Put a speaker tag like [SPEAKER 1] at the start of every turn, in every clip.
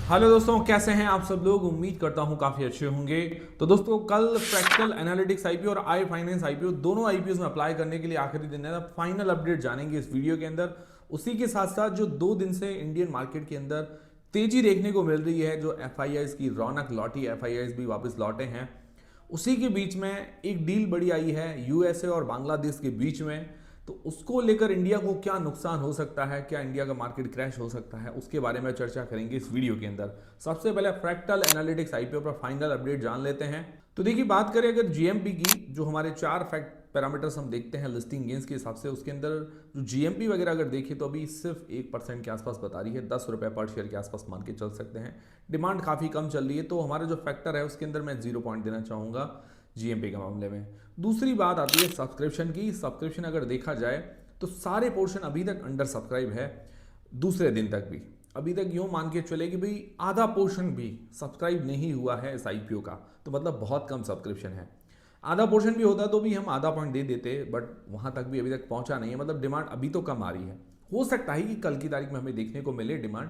[SPEAKER 1] Hello दोस्तों, कैसे हैं आप सब लोग। उम्मीद करता हूं काफी अच्छे होंगे। तो दोस्तों, कल फ्रैक्टल एनालिटिक्स आईपीओ और आई फाइनेंस आईपीओ दोनों आईपीओ में अप्लाई करने के लिए आखिरी दिन है। फाइनल अपडेट जानेंगे इस वीडियो के अंदर। उसी के साथ साथ जो 2 दिन से इंडियन मार्केट के अंदर तेजी देखने को मिल रही है, जो एफआईआईज की रौनक लौटी, एफआईआईज भी वापस लौटे हैं, उसी के बीच में एक डील बड़ी आई है यूएसए और बांग्लादेश के बीच में। तो उसको लेकर इंडिया को क्या नुकसान हो सकता है, क्या इंडिया का मार्केट क्रैश हो सकता है, उसके बारे में चर्चा करेंगे इस वीडियो के अंदर। सबसे पहले फ्रैक्टल एनालिटिक्स आईपीओ पर फाइनल अपडेट जान लेते हैं। तो देखिए, बात करें अगर जीएमपी की, जो हमारे 4 फैक्ट पैरामीटर्स हम देखते हैं लिस्टिंग गेंस के हिसाब से, उसके अंदर जो जीएमपी वगैरह अगर देखें तो अभी सिर्फ 1% के आसपास बता रही है, 10 रुपए पर शेयर के आसपास मान के चल सकते हैं। डिमांड काफ़ी कम चल रही है, तो हमारा जो फैक्टर है उसके अंदर मैं 0 पॉइंट देना चाहूँगा जीएमपी के मामले में। दूसरी बात आती है सब्सक्रिप्शन की। सब्सक्रिप्शन अगर देखा जाए तो सारे पोर्शन अभी तक अंडर सब्सक्राइब है। दूसरे दिन तक भी अभी तक यूं मान के चले कि भाई आधा पोर्शन भी सब्सक्राइब नहीं हुआ है इस आईपीओ का, तो मतलब बहुत कम सब्सक्रिप्शन है। आधा पोर्शन भी होता तो भी हम आधा पॉइंट दे देते, बट वहां तक भी अभी तक पहुंचा नहीं है। मतलब डिमांड अभी तो कम आ रही है। हो सकता है कि कल की तारीख में हमें देखने को मिले डिमांड,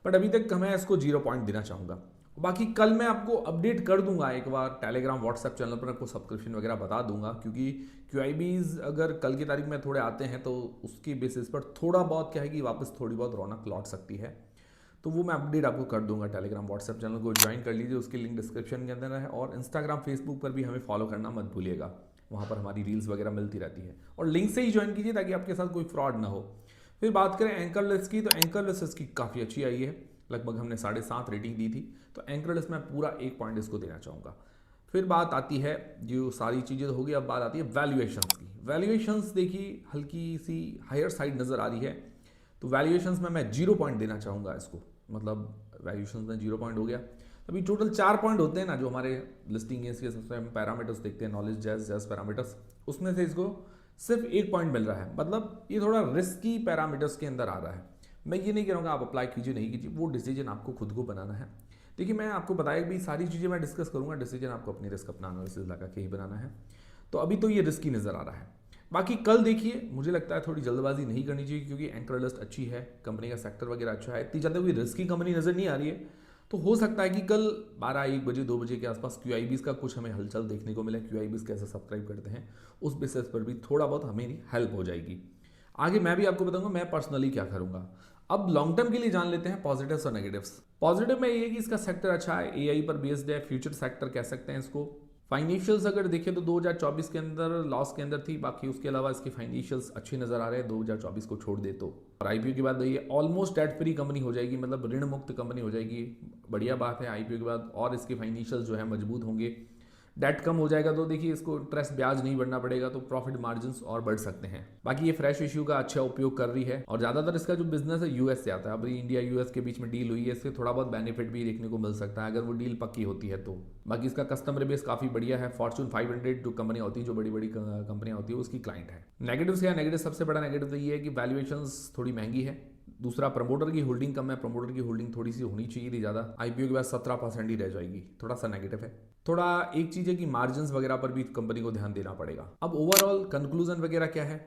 [SPEAKER 1] बट अभी तक मैं इसको 0 पॉइंट देना चाहूंगा। बाकी कल मैं आपको अपडेट कर दूंगा, एक बार टेलीग्राम व्हाट्सएप चैनल पर आपको सब्सक्रिप्शन वगैरह बता दूंगा, क्योंकि क्यूआईबीज अगर कल की तारीख में थोड़े आते हैं तो उसकी बेसिस पर थोड़ा बहुत क्या है कि वापस थोड़ी बहुत रौनक लौट सकती है। तो वो मैं अपडेट आपको कर दूंगा। टेलीग्राम व्हाट्सएप चैनल को ज्वाइन कर लीजिए, उसकी लिंक डिस्क्रिप्शन के अंदर है। और इंस्टाग्राम फेसबुक पर भी हमें फॉलो करना मत भूलिएगा, वहाँ पर हमारी रील्स वगैरह मिलती रहती है। और लिंक से ही ज्वाइन कीजिए ताकि आपके साथ कोई फ्रॉड ना हो। फिर बात करें एंकर लिस्ट की, तो एंकर लिस्ट इसकी काफ़ी अच्छी आई है। लगभग हमने 7.5 रेटिंग दी थी, तो एंकर लिस्ट में पूरा 1 पॉइंट इसको देना चाहूँगा। फिर बात आती है, जो सारी चीज़ें तो होगी, अब बात आती है वैल्यूएशंस की। वैल्यूएशंस देखिए हल्की सी हायर साइड नज़र आ रही है, तो वैल्यूएशंस में मैं 0 पॉइंट देना चाहूँगा इसको। मतलब वैल्यूएशंस में 0 पॉइंट हो गया। अभी टोटल 4 पॉइंट होते हैं ना, जो हमारे लिस्टिंग गेंस के सबसे हम पैरामीटर्स देखते हैं, नॉलेज जैज पैरामीटर्स, उसमें से इसको सिर्फ 1 पॉइंट मिल रहा है। मतलब ये थोड़ा रिस्की पैरामीटर्स के अंदर आ रहा है। मैं ये नहीं कह रहा आप अप्लाई कीजिए नहीं कीजिए, वो डिसीजन आपको खुद को बनाना है। देखिए, मैं आपको बताया कि सारी चीज़ें मैं डिस्कस करूंगा, डिसीजन आपको अपनी रिस्क, अपना एनालिसिस लगा के ही बनाना है। तो अभी तो ये रिस्की नज़र आ रहा है। बाकी कल देखिए, मुझे लगता है थोड़ी जल्दबाजी नहीं करनी चाहिए, क्योंकि एंकर लिस्ट अच्छी है, कंपनी का सेक्टर वगैरह अच्छा है, इतनी ज़्यादा कोई रिस्की कंपनी नज़र नहीं आ रही है। तो हो सकता है कि कल 12-1 बजे 2 बजे के आसपास क्यूआईबीज का कुछ हमें हलचल देखने को मिले। क्यूआईबीज कैसे सब्सक्राइब करते हैं उस बेसिस पर भी थोड़ा बहुत हमें हेल्प हो जाएगी। आगे मैं भी आपको बताऊंगा मैं पर्सनली क्या करूंगा। अब लॉन्ग टर्म के लिए जान लेते हैं पॉजिटिव्स और नेगेटिव्स। पॉजिटिव में ये है कि इसका सेक्टर अच्छा है, एआई पर बेस्ड है, फ्यूचर सेक्टर कह सकते हैं इसको। फाइनेंशियल्स अगर देखें तो 2024 के अंदर लॉस के अंदर थी, बाकी उसके अलावा इसके फाइनेंशियल्स अच्छे नजर आ रहे हैं 2024 को छोड़ दे तो। और आईपीओ की बात ये ऑलमोस्ट डेट फ्री कंपनी हो जाएगी, मतलब ऋण मुक्त कंपनी हो जाएगी। बढ़िया बात है आईपीओ के बाद, और इसके फाइनेंशियल जो है मजबूत होंगे। डेट कम हो जाएगा तो देखिए इसको इंटरेस्ट ब्याज नहीं बढ़ना पड़ेगा, तो प्रॉफिट मार्जिन और बढ़ सकते हैं। बाकी ये फ्रेश इश्यू का अच्छा उपयोग कर रही है, और ज्यादातर इसका जो बिजनेस है यूएस से आता है। अभी इंडिया यूएस के बीच में डील हुई है, इससे थोड़ा बहुत बेनिफिट भी देखने को मिल सकता है अगर वो डील पक्की होती है तो। बाकी इसका कस्टमर बेस काफी बढ़िया है, फॉर्चून 500 जो कंपनी होती है, जो बड़ी बड़ी कंपनियां होती है, उसकी क्लाइंट है। नेगेटिव क्या है, नेगेटिव सबसे बड़ा नेगेटिव तो ये है कि वैल्यूएशन थोड़ी महंगी है। दूसरा, प्रमोटर की होल्डिंग कम है, प्रमोटर की होल्डिंग थोड़ी सी होनी चाहिए थी ज़्यादा। आईपीओ के बाद 17% ही रह जाएगी, थोड़ा सा नेगेटिव है। थोड़ा एक चीज़ है कि मार्जिन वगैरह पर भी कंपनी को ध्यान देना पड़ेगा। अब ओवरऑल कंक्लूजन वगैरह क्या है,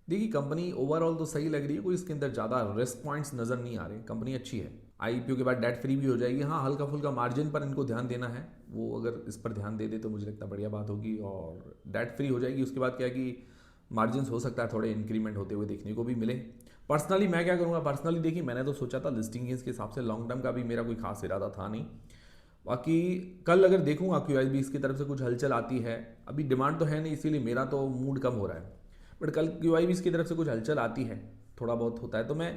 [SPEAKER 1] देखिए कंपनी ओवरऑल तो सही लग रही है, कोई इसके अंदर ज़्यादा रिस्क पॉइंट्स नज़र नहीं आ रहे, कंपनी अच्छी है। आईपीओ के बाद डेट फ्री भी हो जाएगी। हाँ, हल्का फुल्का मार्जिन पर इनको ध्यान देना है, वो अगर इस पर ध्यान दे दे तो मुझे लगता है बढ़िया बात होगी, और डेट फ्री हो जाएगी। उसके बाद क्या है कि मार्जिन हो सकता है थोड़े इंक्रीमेंट होते हुए देखने को भी मिले। पर्सनली मैं क्या करूँगा, पर्सनली देखिए मैंने तो सोचा था लिस्टिंग गेंस के हिसाब से लॉन्ग टर्म का भी मेरा कोई खास इरादा था नहीं। बाकी कल अगर देखूंगा क्यूआईबी की तरफ से कुछ हलचल आती है, अभी डिमांड तो है नहीं इसीलिए मेरा तो मूड कम हो रहा है, बट कल क्यूआईबी की तरफ से कुछ हलचल आती है, थोड़ा बहुत होता है, तो मैं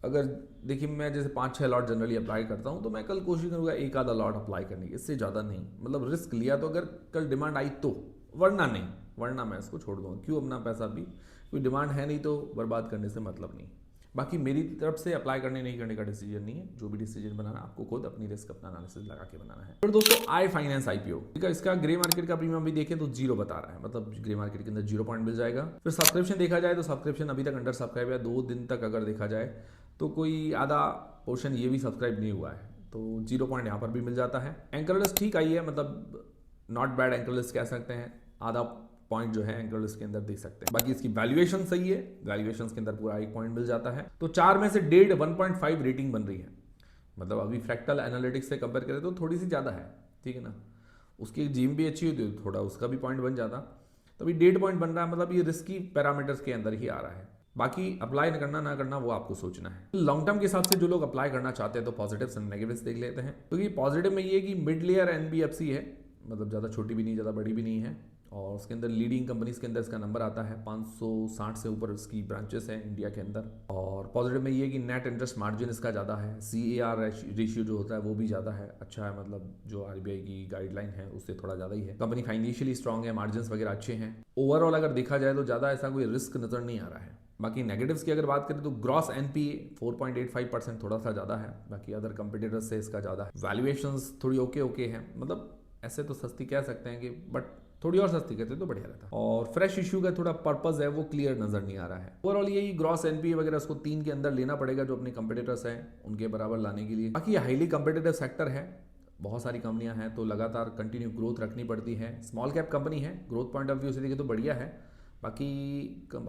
[SPEAKER 1] अगर देखिए मैं जैसे 5-6 लॉट जनरली अप्लाई करता हूँ, तो मैं कल कोशिश करूँगा एक आधा लॉट अप्लाई करने की, इससे ज़्यादा नहीं। मतलब रिस्क लिया तो अगर कल डिमांड आई तो, वरना नहीं, वरना मैं इसको छोड़ दूँगा। क्यों अपना पैसा भी, कोई डिमांड है नहीं तो बर्बाद करने से मतलब नहीं। बाकी मेरी तरफ से अप्लाई करने नहीं करने का डिसीजन नहीं है, जो भी डिसीजन बनाना आपको खुद अपनी रिस्क, अपना एनालिसिस लगा के बनाना है। फिर दोस्तों आई फाइनेंस आईपीओ, ठीक है, इसका ग्रे मार्केट का प्रीमियम भी देखें तो 0 बता रहा है, मतलब ग्रे मार्केट के अंदर 0 पॉइंट मिल जाएगा। फिर सब्सक्रिप्शन देखा जाए तो सब्सक्रिप्शन अभी तक अंडर सब्सक्राइब है, 2 दिन तक अगर देखा जाए तो कोई आधा पोर्शन ये भी सब्सक्राइब नहीं हुआ है, तो 0 पॉइंट यहाँ पर भी मिल जाता है। एंकर लिस्ट ठीक आई है, मतलब नॉट बैड एंकर लिस्ट कह सकते हैं, आधा पॉइंट जो है एंकर लिस्ट के अंदर दे सकते हैं। बाकी इसकी वैल्यूएशन सही है, वैल्यूएशन के अंदर पूरा 1 पॉइंट मिल जाता है, तो 4 में से 1.5 1.5 रेटिंग बन रही है। मतलब अभी फ्रैक्टल एनालिटिक्स से कंपेयर करें तो थोड़ी सी ज़्यादा है, ठीक है ना। उसकी जीम भी अच्छी होती है, थोड़ा उसका भी पॉइंट बन जाता। तो अभी 1.5 पॉइंट बन रहा है, मतलब ये रिस्की पैरामीटर्स के अंदर ही आ रहा है। बाकी अप्लाई करना ना करना वो आपको सोचना है। लॉन्ग टर्म के हिसाब से जो लोग अप्लाई करना चाहते हैं तो पॉजिटिव्स एंड नेगेटिव्स देख लेते हैं। तो ये पॉजिटिव में ये है कि मिड लेयर एनबीएफसी है, मतलब ज़्यादा छोटी भी नहीं ज़्यादा बड़ी भी नहीं है, और उसके अंदर लीडिंग कंपनीज के अंदर इसका नंबर आता है। 560 से ऊपर इसकी ब्रांचेस हैं इंडिया के अंदर। और पॉजिटिव में ये है कि नेट इंटरेस्ट मार्जिन इसका ज़्यादा है, CAR रेशियो जो होता है वो भी ज़्यादा है, अच्छा है, मतलब जो RBI की गाइडलाइन है उससे थोड़ा ज़्यादा ही है। कंपनी फाइनेंशियली स्ट्रॉन्ग है, मार्जिन वगैरह अच्छे हैं। ओवरऑल अगर देखा जाए तो ज़्यादा ऐसा कोई रिस्क नज़र नहीं आ रहा है। बाकी नेगेटिव्स की अगर बात करें तो ग्रॉस NPA 4.85% थोड़ा सा ज़्यादा है, बाकी अदर कंपटीटर्स से इसका ज़्यादा है। वैल्यूएशंस थोड़ी ओके है, मतलब ऐसे तो सस्ती कह सकते हैं कि, बट थोड़ी और सस्ती करते तो बढ़िया रहता। और फ्रेश इशू का थोड़ा पर्पस है वो क्लियर नजर नहीं आ रहा है। ओवरऑल यही ग्रॉस NPA वगैरह उसको 3 के अंदर लेना पड़ेगा जो अपने कंपटीटर्स हैं उनके बराबर लाने के लिए। बाकी हाईली कंपटीटिव सेक्टर है, बहुत सारी कंपनियां हैं तो लगातार कंटिन्यू ग्रोथ रखनी पड़ती है। स्मॉल कैप कंपनी है, ग्रोथ पॉइंट ऑफ व्यू से देखें तो बढ़िया है, बाकी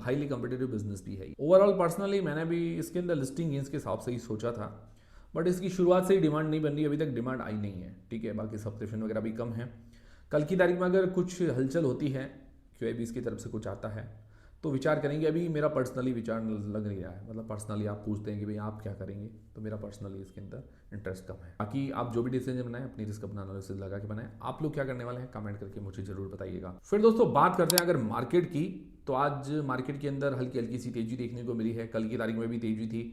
[SPEAKER 1] हाईली कंपटीटिव बिजनेस भी है। ओवरऑल पर्सनली मैंने भी इसके अंदर लिस्टिंग गेंस के हिसाब से ही सोचा था, बट इसकी शुरुआत से ही डिमांड नहीं बन रही, अभी तक डिमांड आई नहीं है, ठीक है। बाकी सब्सक्रिप्शन वगैरह भी कम है। कल की तारीख में अगर कुछ हलचल होती है, QIBs की तरफ से कुछ आता है तो विचार करेंगे। अभी मेरा पर्सनली विचार लग नहीं रहा है, मतलब पर्सनली आप पूछते हैं कि भाई आप क्या करेंगे, तो मेरा पर्सनली इसके अंदर इंटरेस्ट कम है। बाकी आप जो भी डिसीजन बनाएं अपनी रिस्क अपना एनालिसिस लगा के बनाएं। आप लोग क्या करने वाले हैं कमेंट करके मुझे जरूर बताइएगा। फिर दोस्तों बात करते हैं अगर मार्केट की, तो आज मार्केट के अंदर हल्की हल्की सी तेजी देखने को मिली है। कल की तारीख में भी तेजी थी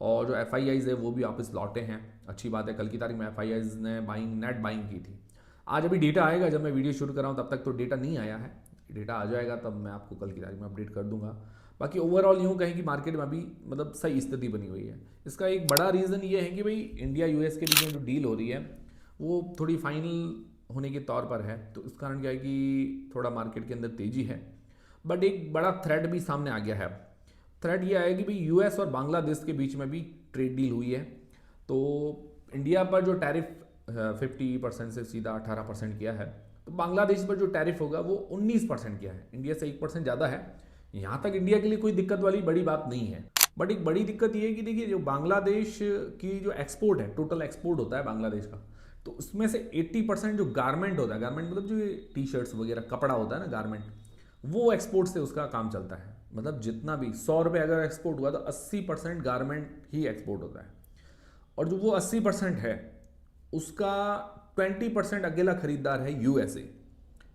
[SPEAKER 1] और जो FIIs है वो भी वापस लौटे हैं, अच्छी बात है। कल की तारीख में FIIs ने नेट बाइंग की थी। आज अभी डेटा आएगा, जब मैं वीडियो शूट कर रहा हूँ तब तक तो डेटा नहीं आया है, डेटा आ जाएगा तब मैं आपको कल की तारीख में अपडेट कर दूंगा। बाकी ओवरऑल यूँ कहें कि मार्केट में अभी मतलब सही स्थिति बनी हुई है। इसका एक बड़ा रीज़न ये है कि भाई इंडिया US के बीच में जो डील हो रही है वो थोड़ी फाइनल होने के तौर पर है, तो इस कारण क्या है कि थोड़ा मार्केट के अंदर तेजी है। बट एक बड़ा थ्रेट भी सामने आ गया है। थ्रेट ये आया कि भाई US और बांग्लादेश के बीच में भी ट्रेड डील हुई है, तो इंडिया पर जो टैरिफ 50% से सीधा 18% किया है, तो बांग्लादेश पर जो टैरिफ होगा वो 19% किया है, इंडिया से 1% ज़्यादा है। यहाँ तक इंडिया के लिए कोई दिक्कत वाली बड़ी बात नहीं है। बट एक बड़ी दिक्कत ये है कि देखिए जो बांग्लादेश की जो एक्सपोर्ट है, टोटल एक्सपोर्ट होता है बांग्लादेश का, तो उसमें से 80% जो गारमेंट होता है, गारमेंट मतलब जो T-शर्ट्स वगैरह कपड़ा होता है ना गारमेंट, वो एक्सपोर्ट से उसका काम चलता है। मतलब जितना भी 100 रुपये अगर एक्सपोर्ट हुआ तो 80% गारमेंट ही एक्सपोर्ट होता है, और जो वो 80% है उसका 20% अकेला खरीदार है USA।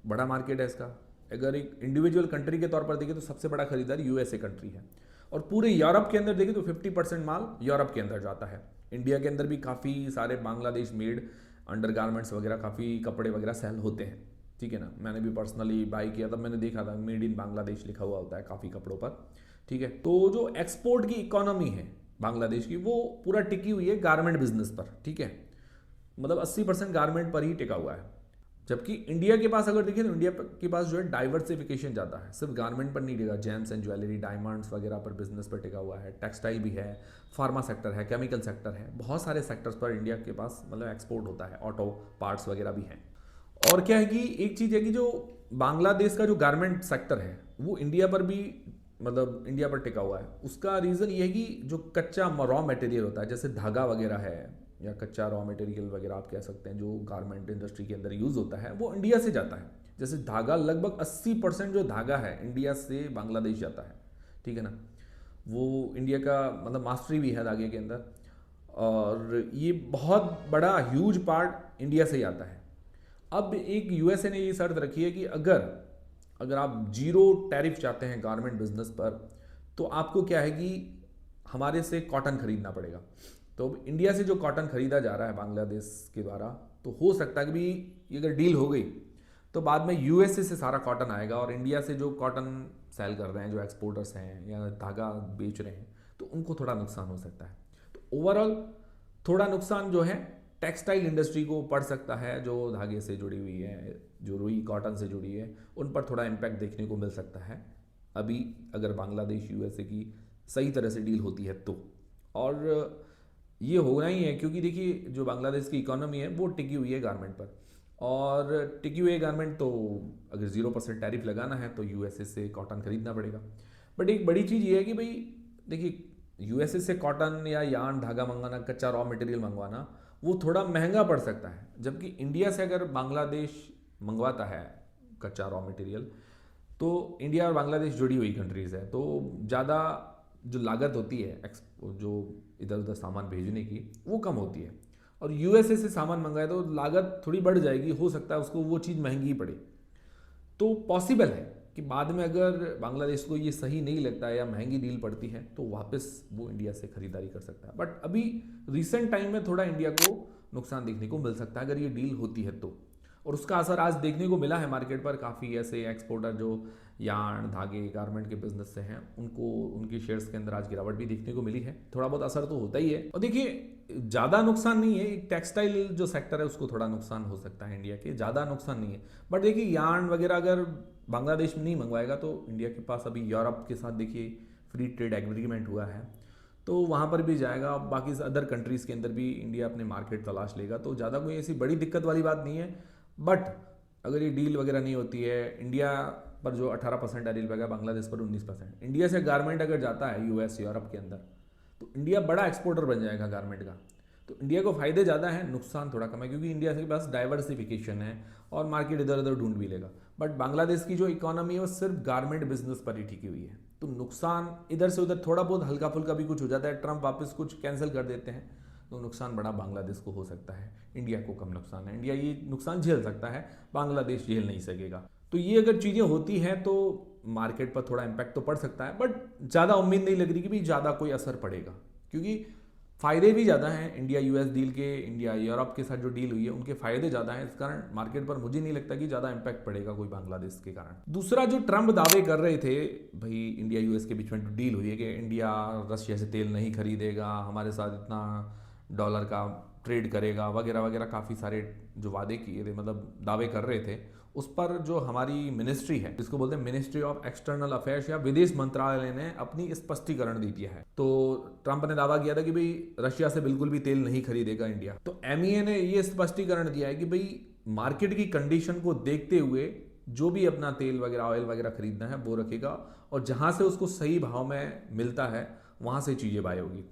[SPEAKER 1] बड़ा मार्केट है इसका। अगर एक इंडिविजुअल कंट्री के तौर पर देखें तो सबसे बड़ा खरीदार USA कंट्री है, और पूरे यूरोप के अंदर देखें तो 50% माल यूरोप के अंदर जाता है। इंडिया के अंदर भी काफ़ी सारे बांग्लादेश मेड अंडरगारमेंट्स वगैरह, काफ़ी कपड़े वगैरह सेल होते हैं, ठीक है ना। मैंने भी पर्सनली बाई किया, तब मैंने देखा था मेड इन बांग्लादेश लिखा हुआ होता है काफ़ी कपड़ों पर, ठीक है। तो जो एक्सपोर्ट की इकोनॉमी है बांग्लादेश की वो पूरा टिकी हुई है गारमेंट बिजनेस पर, ठीक है। मतलब 80% गारमेंट पर ही टिका हुआ है। जबकि इंडिया के पास अगर देखें तो इंडिया के पास जो है डाइवर्सिफिकेशन ज़्यादा है, सिर्फ गारमेंट पर नहीं टिका, जेम्स एंड ज्वेलरी, डायमंड्स वगैरह पर बिजनेस पर टिका हुआ है, टेक्सटाइल भी है, फार्मा सेक्टर है, केमिकल सेक्टर है, बहुत सारे सेक्टर्स पर इंडिया के पास मतलब एक्सपोर्ट होता है, ऑटो पार्ट्स वगैरह भी हैं। और क्या है कि एक चीज़ है कि जो बांग्लादेश का जो गारमेंट सेक्टर है वो इंडिया पर भी मतलब इंडिया पर टिका हुआ है। उसका रीज़न ये है कि जो कच्चा रॉ मटेरियल होता है, जैसे धागा वगैरह है या कच्चा रॉ मटेरियल वगैरह आप कह सकते हैं, जो गारमेंट इंडस्ट्री के अंदर यूज़ होता है वो इंडिया से जाता है। जैसे धागा लगभग 80% जो धागा है इंडिया से बांग्लादेश जाता है, ठीक है ना। वो इंडिया का मतलब मास्टरी भी है धागे के अंदर, और ये बहुत बड़ा ह्यूज पार्ट इंडिया से ही आता है। अब एक USA ने ये शर्त रखी है कि अगर आप जीरो टैरिफ चाहते हैं गारमेंट बिजनेस पर, तो आपको क्या है कि हमारे से कॉटन खरीदना पड़ेगा। तो अब इंडिया से जो कॉटन खरीदा जा रहा है बांग्लादेश के द्वारा, तो हो सकता है कि भी अगर डील हो गई तो बाद में USA से सारा कॉटन आएगा, और इंडिया से जो कॉटन सेल कर रहे हैं, जो एक्सपोर्टर्स हैं या धागा बेच रहे हैं, तो उनको थोड़ा नुकसान हो सकता है। तो ओवरऑल थोड़ा नुकसान जो है टेक्सटाइल इंडस्ट्री को पड़ सकता है, जो धागे से जुड़ी हुई है, जो रुई कॉटन से जुड़ी है, उन पर थोड़ा इम्पैक्ट देखने को मिल सकता है अभी अगर बांग्लादेश USA की सही तरह से डील होती है तो। और ये होना ही है क्योंकि देखिए जो बांग्लादेश की इकोनॉमी है वो टिकी हुई है गारमेंट पर, और टिकी हुई है गारमेंट, तो अगर 0% टैरिफ लगाना है तो USA से कॉटन खरीदना पड़ेगा। बट एक बड़ी चीज़ ये है कि भाई देखिए यूएसए से कॉटन या यार्न धागा मंगाना, कच्चा रॉ मटेरियल मंगवाना वो थोड़ा महंगा पड़ सकता है, जबकि इंडिया से अगर बांग्लादेश मंगवाता है कच्चा रॉ मटेरियल तो इंडिया और बांग्लादेश जुड़ी हुई कंट्रीज़ है, तो ज़्यादा जो लागत होती है जो इधर उधर सामान भेजने की वो कम होती है। और यूएसए से सामान मंगाए तो लागत थोड़ी बढ़ जाएगी, हो सकता है उसको वो चीज़ महंगी पड़े। तो पॉसिबल है कि बाद में अगर बांग्लादेश को ये सही नहीं लगता है या महंगी डील पड़ती है तो वापस वो इंडिया से खरीदारी कर सकता है। बट अभी रिसेंट टाइम में थोड़ा इंडिया को नुकसान देखने को मिल सकता है अगर ये डील होती है तो, और उसका असर आज देखने को मिला है मार्केट पर। काफ़ी ऐसे एक्सपोर्टर जो यार्न धागे गारमेंट के बिजनेस से हैं उनको उनके शेयर्स के अंदर आज गिरावट भी देखने को मिली है। थोड़ा बहुत असर तो होता ही है। और देखिए ज़्यादा नुकसान नहीं है, टेक्सटाइल जो सेक्टर है उसको थोड़ा नुकसान हो सकता है इंडिया के, ज़्यादा नुकसान नहीं है। बट देखिए यार्न वगैरह अगर बांग्लादेश में नहीं मंगवाएगा तो इंडिया के पास अभी यूरोप के साथ देखिए फ्री ट्रेड एग्रीमेंट हुआ है, तो वहाँ पर भी जाएगा। बाकी अदर कंट्रीज़ के अंदर भी इंडिया अपने मार्केट तलाश लेगा, तो ज़्यादा कोई ऐसी बड़ी दिक्कत वाली बात नहीं है। बट अगर ये डील वगैरह नहीं होती है, इंडिया पर जो 18% टैरिफ लगेगा, बांग्लादेश पर 19%, इंडिया से गारमेंट अगर जाता है यूएस यूरोप के अंदर तो इंडिया बड़ा एक्सपोर्टर बन जाएगा गारमेंट का। तो इंडिया को फायदे ज़्यादा हैं, नुकसान थोड़ा कम है, क्योंकि इंडिया के पास डाइवर्सिफिकेशन है और मार्केट इधर उधर ढूंढ भी लेगा। बट बांग्लादेश की जो इकोनॉमी है वो सिर्फ गारमेंट बिजनेस पर ही टिकी हुई है, तो नुकसान इधर से उधर थोड़ा बहुत हल्का फुल्का भी कुछ हो जाता है, ट्रंप वापस कुछ कैंसिल कर देते हैं तो नुकसान बड़ा बांग्लादेश को हो सकता है। इंडिया को कम नुकसान है, इंडिया ये नुकसान झेल सकता है, बांग्लादेश झेल नहीं सकेगा। तो ये अगर चीज़ें होती हैं तो मार्केट पर थोड़ा इम्पैक्ट तो पड़ सकता है, बट ज़्यादा उम्मीद नहीं लग रही कि भी ज़्यादा कोई असर पड़ेगा, क्योंकि फ़ायदे भी ज़्यादा हैं इंडिया यूएस डील के। इंडिया यूरोप के साथ जो डील हुई है उनके फ़ायदे ज़्यादा हैं, इस कारण मार्केट पर मुझे नहीं लगता कि ज़्यादा इम्पैक्ट पड़ेगा कोई बांग्लादेश के कारण। दूसरा जो ट्रंप दावे कर रहे थे भाई इंडिया यूएस के बीच में डील हुई है कि इंडिया रशिया से तेल नहीं खरीदेगा, हमारे साथ इतना डॉलर का ट्रेड करेगा वगैरह वगैरह, काफ़ी सारे जो वादे किए थे मतलब दावे कर रहे थे, उस पर जो हमारी मिनिस्ट्री है जिसको बोलते हैं मिनिस्ट्री ऑफ एक्सटर्नल अफेयर्स या विदेश मंत्रालय ने अपनी स्पष्टीकरण दी दिया है। तो ट्रंप ने दावा किया था कि भाई रशिया से बिल्कुल भी तेल नहीं खरीदेगा इंडिया, तो एमईए ने ये स्पष्टीकरण दिया है कि भाई मार्केट की कंडीशन को देखते हुए जो भी अपना तेल वगैरह ऑयल वगैरह खरीदना है वो रखेगा, और जहाँ से उसको सही भाव में मिलता है वहाँ से चीज़ें बाय होगी।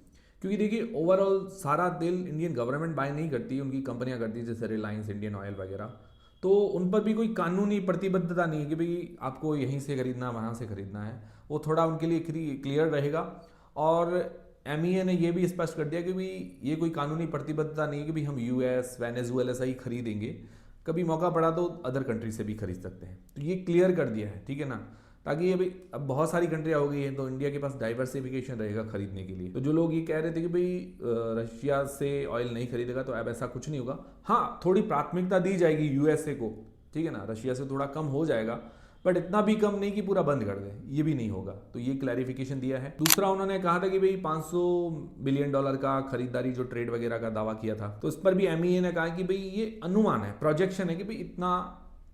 [SPEAKER 1] क्योंकि देखिए ओवरऑल सारा तेल इंडियन गवर्नमेंट बाय नहीं करती है, उनकी कंपनियां करती है जैसे रिलायंस, इंडियन ऑयल वगैरह, तो उन पर भी कोई कानूनी प्रतिबद्धता नहीं है कि भाई आपको यहीं से खरीदना वहाँ से खरीदना है, वो थोड़ा उनके लिए क्लियर रहेगा। और एमईए ने ये भी स्पष्ट कर दिया कि भाई ये कोई कानूनी प्रतिबद्धता नहीं है कि भाई हम यूएस वेनेजुएला से ही खरीदेंगे, कभी मौका पड़ा तो अदर कंट्री से भी खरीद सकते हैं, तो ये क्लियर कर दिया है, ठीक है ना। ताकि ये भाई अब बहुत सारी कंट्रियाँ हो गई हैं तो इंडिया के पास डाइवर्सिफिकेशन रहेगा खरीदने के लिए। तो जो लोग ये कह रहे थे कि भाई रशिया से ऑयल नहीं खरीदेगा, तो अब ऐसा कुछ नहीं होगा। हाँ थोड़ी प्राथमिकता दी जाएगी यूएसए को, ठीक है ना, रशिया से थोड़ा कम हो जाएगा, बट इतना भी कम नहीं कि पूरा बंद कर दे, ये भी नहीं होगा। तो ये क्लैरिफिकेशन दिया है। दूसरा उन्होंने कहा था कि भाई 500 बिलियन डॉलर का खरीदारी जो ट्रेड वगैरह का दावा किया था, तो इस पर भी एमईए ने कहा कि भाई ये अनुमान है, प्रोजेक्शन है कि भाई इतना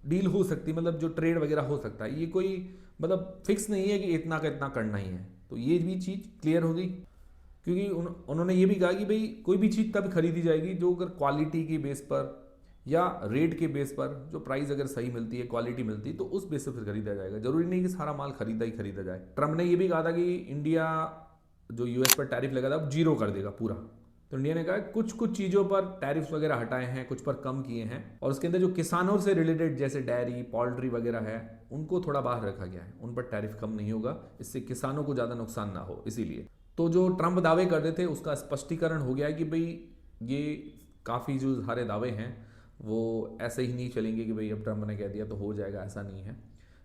[SPEAKER 1] डील हो सकती है, मतलब जो ट्रेड वगैरह हो सकता है, ये कोई मतलब फिक्स नहीं है कि इतना का इतना करना ही है। तो ये भी चीज़ क्लियर हो गई, क्योंकि उन्होंने ये भी कहा कि भाई कोई भी चीज़ तब खरीदी जाएगी जो अगर क्वालिटी की बेस पर या रेट के बेस पर जो प्राइस अगर सही मिलती है, क्वालिटी मिलती है, तो उस बेस पर खरीदा जाएगा। जरूरी नहीं कि सारा माल खरीदा ही खरीदा जाए। ट्रंप ने ये भी कहा था कि इंडिया जो यूएस पर टैरिफ लगा था जीरो कर देगा पूरा, तो इंडिया ने कहा कुछ कुछ चीज़ों पर टैरिफ वगैरह हटाए हैं, कुछ पर कम किए हैं, और उसके अंदर जो किसानों से रिलेटेड जैसे डेयरी पोल्ट्री वगैरह है उनको थोड़ा बाहर रखा गया है, उन पर टैरिफ कम नहीं होगा, इससे किसानों को ज़्यादा नुकसान ना हो। इसीलिए तो जो ट्रंप दावे कर रहे थे उसका स्पष्टीकरण हो गया है कि भाई ये काफ़ी जो सारे दावे हैं वो ऐसे ही नहीं चलेंगे कि भाई अब ट्रंप ने कह दिया तो हो जाएगा, ऐसा नहीं है।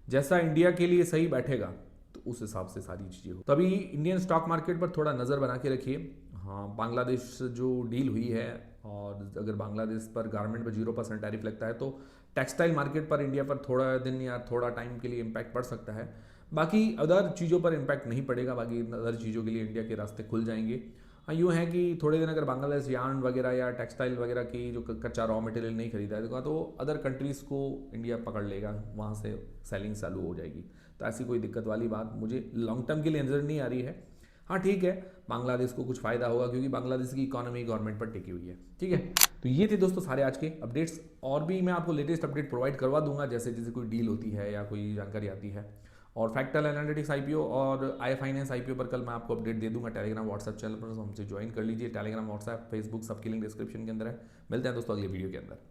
[SPEAKER 1] जैसा इंडिया के लिए सही बैठेगा तो उस हिसाब से सारी चीज़ें हो। तभी इंडियन स्टॉक मार्केट पर थोड़ा नज़र बना के रखिए। हाँ बांग्लादेश जो डील हुई है, और अगर बांग्लादेश पर गारमेंट पर 0% टैरिफ लगता है तो टेक्सटाइल मार्केट पर इंडिया पर थोड़ा दिन या थोड़ा टाइम के लिए इम्पैक्ट पड़ सकता है। बाकी अदर चीज़ों पर इम्पैक्ट नहीं पड़ेगा, बाकी अदर चीज़ों के लिए इंडिया के रास्ते खुल जाएंगे। हाँ यूँ है कि थोड़े दिन अगर बांग्लादेश यार्न वगैरह या टेक्सटाइल वगैरह की जो कच्चा रॉ मटेरियल नहीं खरीदा है तो अदर कंट्रीज़ को इंडिया पकड़ लेगा, वहाँ से सेलिंग चालू हो जाएगी। तो ऐसी कोई दिक्कत वाली बात मुझे लॉन्ग टर्म के लिए नज़र नहीं आ रही है। हाँ ठीक है, बांग्लादेश को कुछ फ़ायदा होगा क्योंकि बांग्लादेश की इकोनॉमी गवर्नमेंट पर टिकी हुई है, ठीक है। तो ये थे दोस्तों सारे आज के अपडेट्स, और भी मैं आपको लेटेस्ट अपडेट प्रोवाइड करवा दूंगा जैसे जैसे कोई डील होती है या कोई जानकारी आती है। और फ्रैक्टल एनालिटिक्स आईपीओ और आई फाइनेंस आईपीओ पर कल मैं आपको अपडेट दे दूंगा टेलीग्राम व्हाट्सएप चैनल पर, हमसे ज्वाइन कर लीजिए। टेलीग्राम व्हाट्सएप फेसबुक सबकी लिंक डिस्क्रिप्शन के अंदर है। मिलते हैं दोस्तों अगले वीडियो के अंदर।